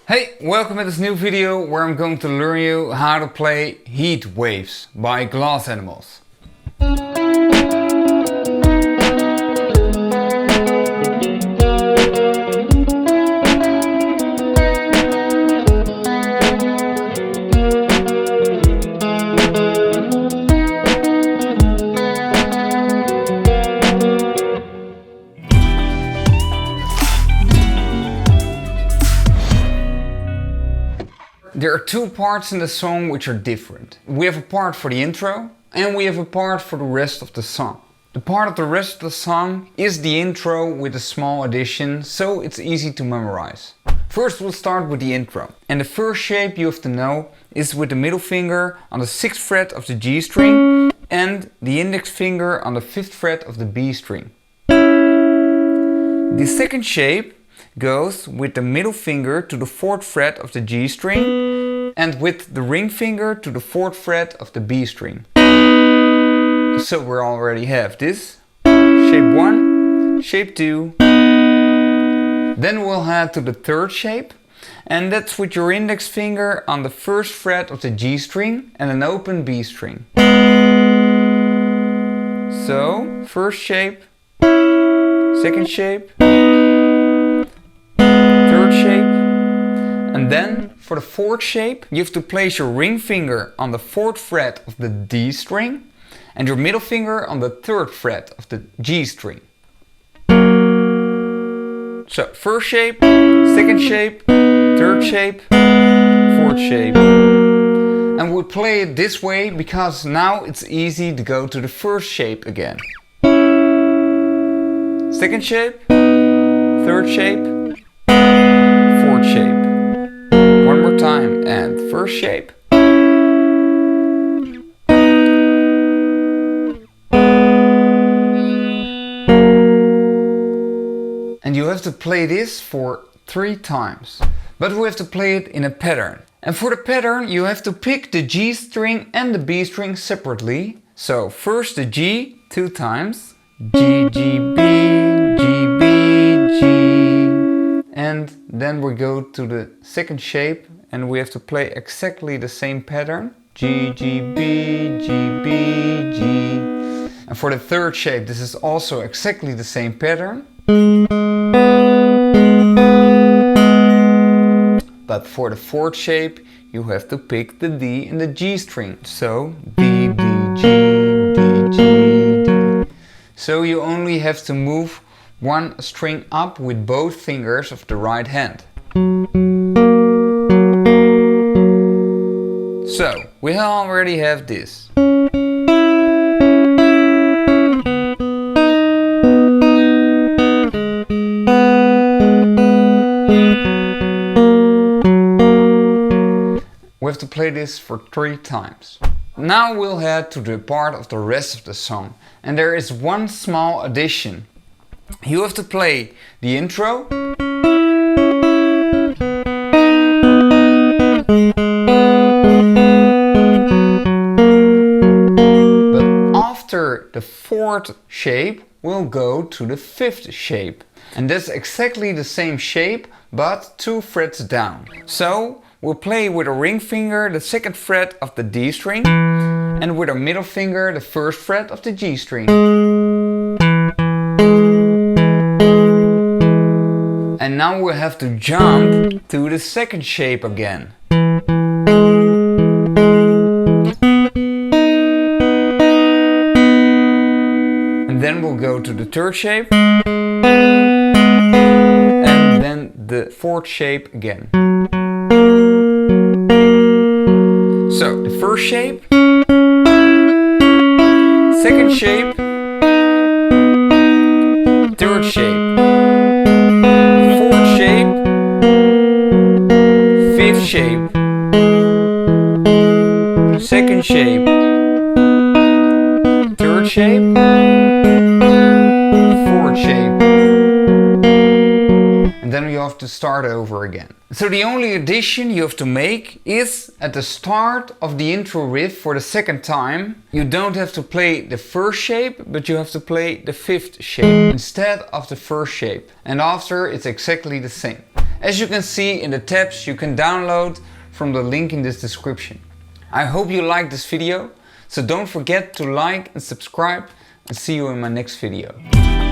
Hey, welcome to this new video where I'm going to learn you how to play Heat Waves by Glass Animals. There are two parts in the song which are different. We have a part for the intro and we have a part for the rest of the song. The part of the rest of the song is the intro with a small addition, so it's easy to memorize. First we'll start with the intro. And the first shape you have to know is with the middle finger on the 6th fret of the G string and the index finger on the 5th fret of the B string. The second shape goes with the middle finger to the 4th fret of the G string and with the ring finger to the 4th fret of the B string. So we already have this shape 1, shape 2. Then we'll head to the third shape, and that's with your index finger on the 1st fret of the G string and an open B string. So first shape, second shape, shape, and then for the fourth shape you have to place your ring finger on the 4th fret of the D string and your middle finger on the 3rd fret of the G string. So first shape, second shape, third shape, fourth shape. And we play it this way because now it's easy to go to the first shape again. Second shape, third shape, shape. One more time, and first shape. And you have to play this for 3 times. But we have to play it in a pattern. And for the pattern you have to pick the G string and the B string separately. So first the G 2 times. G, G, B, G, B, G. And then we go to the second shape and we have to play exactly the same pattern. G, G, B, G, B, G. And for the third shape this is also exactly the same pattern. But for the fourth shape you have to pick the D and the G string. So D, D, G, D, G, D. So you only have to move one string up with both fingers of the right hand. So we already have this. We have to play this for 3 times. Now we'll head to the part of the rest of the song, and there is one small addition. You have to play the intro, but after the 4th shape we'll go to the 5th shape. And that's exactly the same shape but 2 frets down. So we'll play with a ring finger the 2nd fret of the D string and with our middle finger the 1st fret of the G string. And now we'll have to jump to the second shape again. And then we'll go to the third shape. And then the fourth shape again. So the first shape, second shape, third shape, shape, second shape, third shape, fourth shape, and then you have to start over again. So the only addition you have to make is at the start of the intro riff for the second time. You don't have to play the first shape, but you have to play the 5th shape instead of the first shape. And after it's exactly the same. as you can see in the tabs you can download from the link in this description. I hope you liked this video, so don't forget to like and subscribe, and see you in my next video.